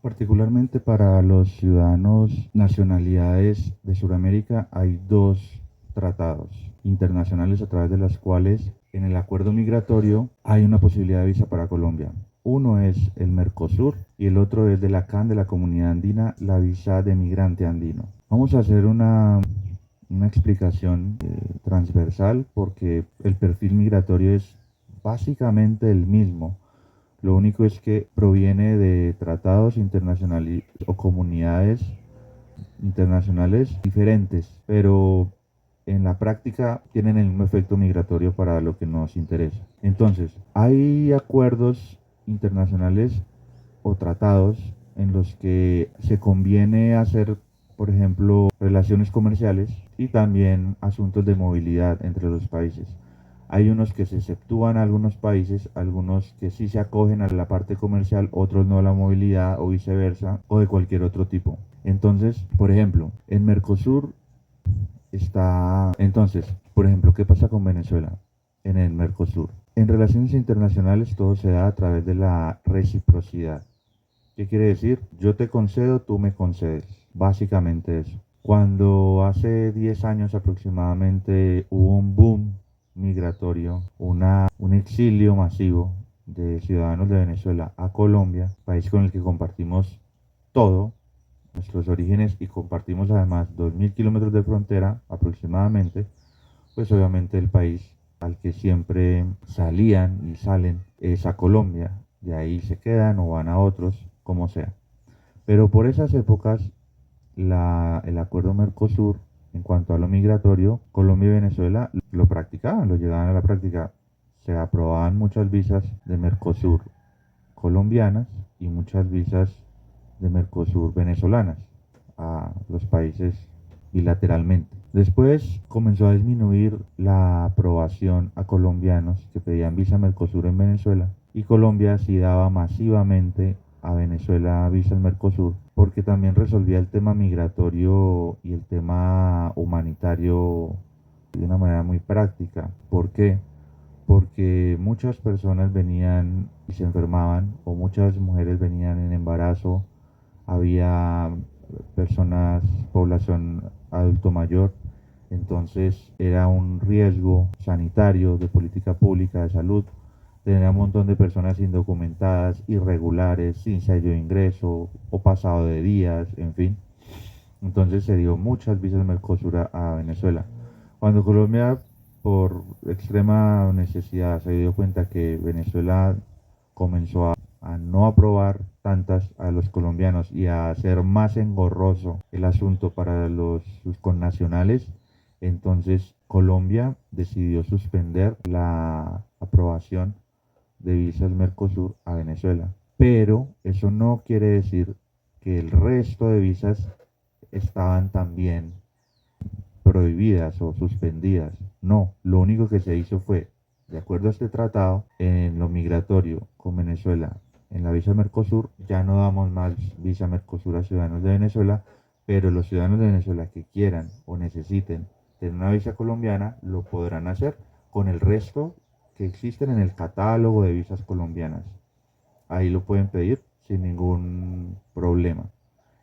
Particularmente para los ciudadanos nacionalidades de Sudamérica hay dos tratados internacionales a través de los cuales en el acuerdo migratorio hay una posibilidad de visa para Colombia. Uno es el Mercosur y el otro es de la CAN, de la Comunidad Andina, la visa de migrante andino. Vamos a hacer una explicación transversal porque el perfil migratorio es básicamente el mismo. Lo único es que proviene de tratados internacionales o comunidades internacionales diferentes, pero en la práctica tienen el mismo efecto migratorio para lo que nos interesa. Entonces, hay acuerdos internacionales o tratados en los que se conviene hacer, por ejemplo, relaciones comerciales y también asuntos de movilidad entre los países. Hay unos que se exceptúan a algunos países, algunos que sí se acogen a la parte comercial, otros no a la movilidad o viceversa, o de cualquier otro tipo. Entonces, por ejemplo, en Mercosur está... Entonces, por ejemplo, ¿qué pasa con Venezuela en el Mercosur? En relaciones internacionales todo se da a través de la reciprocidad. ¿Qué quiere decir? Yo te concedo, tú me concedes. Básicamente eso. Cuando hace 10 años aproximadamente hubo un boom migratorio, un exilio masivo de ciudadanos de Venezuela a Colombia, país con el que compartimos todo, nuestros orígenes y compartimos además 2.000 kilómetros de frontera aproximadamente, pues obviamente el país al que siempre salían y salen es a Colombia, de ahí se quedan o van a otros, como sea. Pero por esas épocas, el acuerdo Mercosur, en cuanto a lo migratorio, Colombia y Venezuela lo practicaban, lo llevaban a la práctica. Se aprobaban muchas visas de Mercosur colombianas y muchas visas de Mercosur venezolanas a los países bilateralmente. Después comenzó a disminuir la aprobación a colombianos que pedían visa Mercosur en Venezuela y Colombia sí daba masivamente a Venezuela visas Mercosur porque también resolvía el tema migratorio y el tema humanitario de una manera muy práctica. ¿Por qué? Porque muchas personas venían y se enfermaban o muchas mujeres venían en embarazo, había personas, población adulto mayor, entonces era un riesgo sanitario, de política pública, de salud, tener un montón de personas indocumentadas, irregulares, sin sello de ingreso o pasado de días, en fin. Entonces se dio muchas visas Mercosur a Venezuela. Cuando Colombia, por extrema necesidad, se dio cuenta que Venezuela comenzó a no aprobar tantas a los colombianos y a hacer más engorroso el asunto para sus connacionales, entonces Colombia decidió suspender la aprobación de visas Mercosur a Venezuela. Pero eso no quiere decir que el resto de visas estaban también prohibidas o suspendidas. No, lo único que se hizo fue, de acuerdo a este tratado, en lo migratorio con Venezuela, en la visa Mercosur, ya no damos más visa Mercosur a ciudadanos de Venezuela, pero los ciudadanos de Venezuela que quieran o necesiten tener una visa colombiana lo podrán hacer con el resto que existen en el catálogo de visas colombianas. Ahí lo pueden pedir sin ningún problema.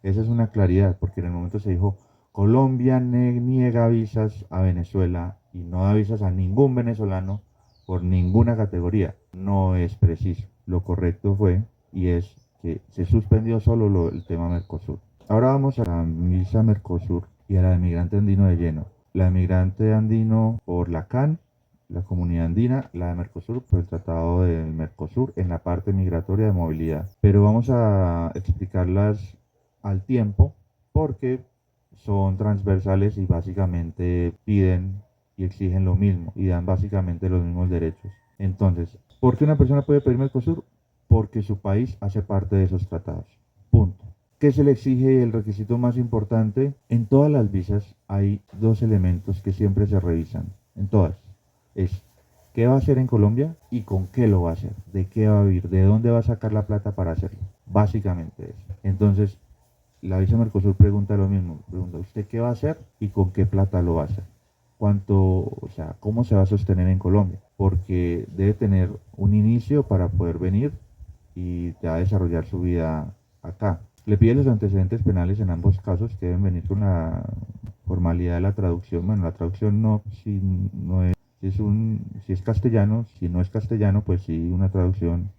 Esa es una claridad, porque en el momento se dijo, Colombia niega visas a Venezuela y no da visas a ningún venezolano por ninguna categoría. No es preciso. Lo correcto fue y es que se suspendió solo el tema Mercosur. Ahora vamos a la visa Mercosur y a la de migrante andino de lleno. La de migrante andino por la CAN, la Comunidad Andina, la de Mercosur por el Tratado del Mercosur en la parte migratoria de movilidad. Pero vamos a explicarlas al tiempo porque son transversales y básicamente piden y exigen lo mismo y dan básicamente los mismos derechos. Entonces, ¿por qué una persona puede pedir Mercosur? Porque su país hace parte de esos tratados. Punto. ¿Qué se le exige? El requisito más importante, en todas las visas hay dos elementos que siempre se revisan, en todas. Es qué va a hacer en Colombia y con qué lo va a hacer, de qué va a vivir, de dónde va a sacar la plata para hacerlo. Básicamente eso. Entonces, la visa Mercosur pregunta lo mismo, pregunta usted qué va a hacer y con qué plata lo va a hacer. Cuánto, o sea, cómo se va a sostener en Colombia, porque debe tener un inicio para poder venir y ya desarrollar su vida acá. Le pide los antecedentes penales en ambos casos que deben venir con la formalidad de la traducción. Bueno, la traducción no, si no es, si es castellano, si no es castellano, pues sí, una traducción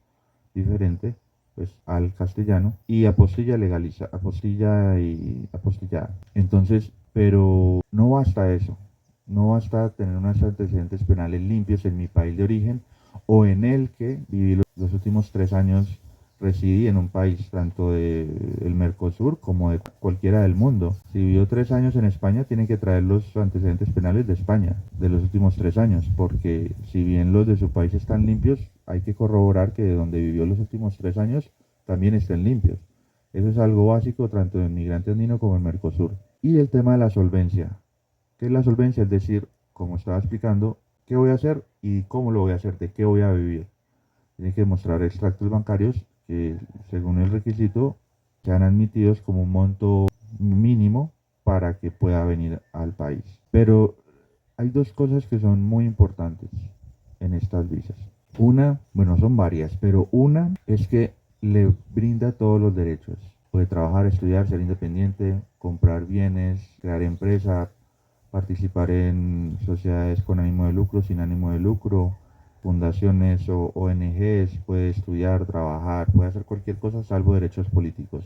diferente pues al castellano y apostilla legaliza, apostilla y apostillada. Entonces, pero no basta eso, no basta tener unos antecedentes penales limpios en mi país de origen o en el que viví los últimos 3 años residí en un país tanto del Mercosur como de cualquiera del mundo. Si vivió 3 años en España, tiene que traer los antecedentes penales de España, de los últimos 3 años, porque si bien los de su país están limpios, hay que corroborar que de donde vivió los últimos 3 años también estén limpios. Eso es algo básico tanto en migrante andino como en Mercosur. Y el tema de la solvencia. ¿Qué es la solvencia? Es decir, como estaba explicando, qué voy a hacer y cómo lo voy a hacer, de qué voy a vivir. Tiene que mostrar extractos bancarios que, según el requisito, sean admitidos como un monto mínimo para que pueda venir al país. Pero hay dos cosas que son muy importantes en estas visas. Una, bueno, son varias, pero una es que le brinda todos los derechos. Puede trabajar, estudiar, ser independiente, comprar bienes, crear empresa, participar en sociedades con ánimo de lucro, sin ánimo de lucro, fundaciones o ONGs, puede estudiar, trabajar, puede hacer cualquier cosa salvo derechos políticos,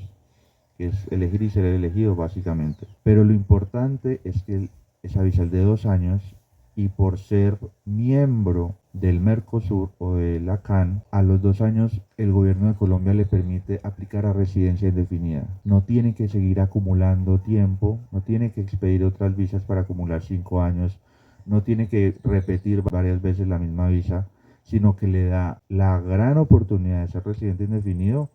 que es elegir y ser elegido básicamente. Pero lo importante es que esa visa es de 2 años y por ser miembro del Mercosur o de la CAN, a los 2 años el gobierno de Colombia le permite aplicar a residencia indefinida. No tiene que seguir acumulando tiempo, no tiene que expedir otras visas para acumular 5 años, no tiene que repetir varias veces la misma visa, sino que le da la gran oportunidad de ser residente indefinido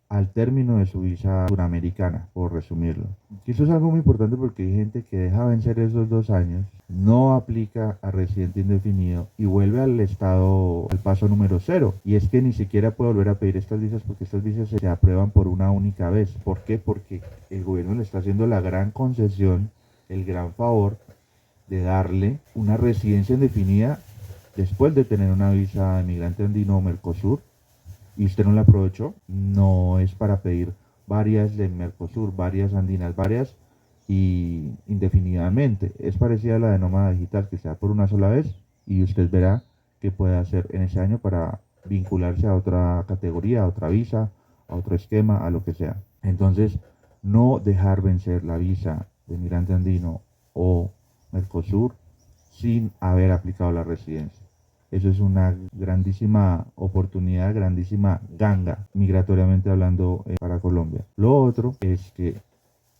al término de su visa suramericana, por resumirlo. Y eso es algo muy importante porque hay gente que deja vencer esos 2 años, no aplica a residente indefinido y vuelve al estado, al paso número 0. Y es que ni siquiera puede volver a pedir estas visas porque estas visas se aprueban por una única vez. ¿Por qué? Porque el gobierno le está haciendo la gran concesión, el gran favor de darle una residencia indefinida después de tener una visa de migrante andino o Mercosur y usted no la aprovechó, no es para pedir varias del Mercosur, varias andinas, varias y indefinidamente. Es parecida a la de nómada digital, que sea por una sola vez y usted verá qué puede hacer en ese año para vincularse a otra categoría, a otra visa, a otro esquema, a lo que sea. Entonces, no dejar vencer la visa de migrante andino o Mercosur sin haber aplicado la residencia. Eso es una grandísima oportunidad, grandísima ganga, migratoriamente hablando, para Colombia. Lo otro es que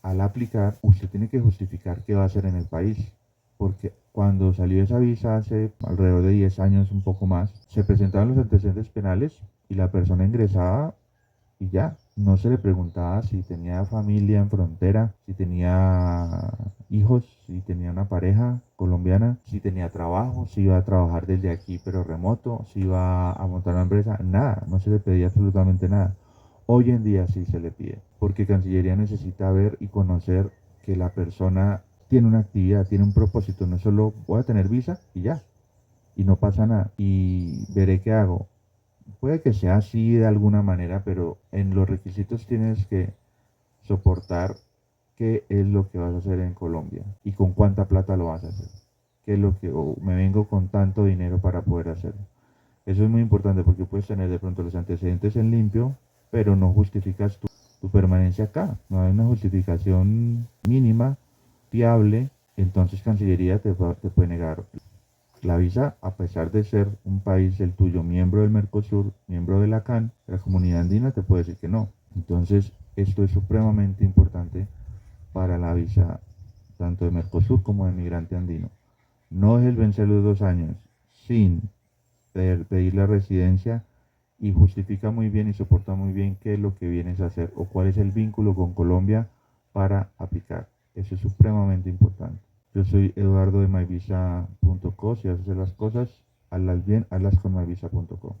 al aplicar, usted tiene que justificar qué va a hacer en el país. Porque cuando salió esa visa hace alrededor de 10 años, un poco más, se presentaban los antecedentes penales y la persona ingresaba y ya, no se le preguntaba si tenía familia en frontera, si tenía hijos, si tenía una pareja colombiana, si tenía trabajo, si iba a trabajar desde aquí pero remoto, si iba a montar una empresa, nada, no se le pedía absolutamente nada. Hoy en día sí se le pide, porque Cancillería necesita ver y conocer que la persona tiene una actividad, tiene un propósito, no solo voy a tener visa y ya, y no pasa nada, y veré qué hago. Puede que sea así de alguna manera, pero en los requisitos tienes que soportar qué es lo que vas a hacer en Colombia y con cuánta plata lo vas a hacer. ¿Qué es lo que, o me vengo con tanto dinero para poder hacerlo? Eso es muy importante porque puedes tener de pronto los antecedentes en limpio, pero no justificas tu permanencia acá. No hay una justificación mínima, fiable, entonces Cancillería te puede negar la visa, a pesar de ser un país el tuyo, miembro del Mercosur, miembro de la CAN, de la Comunidad Andina, te puede decir que no. Entonces, esto es supremamente importante para la visa, tanto de Mercosur como de migrante andino. No es el vencer los 2 años sin pedir la residencia y justifica muy bien y soporta muy bien qué es lo que vienes a hacer o cuál es el vínculo con Colombia para aplicar. Eso es supremamente importante. Yo soy Eduardo de myvisa.co. Si haces las cosas, hazlas bien, hazlas con myvisa.co.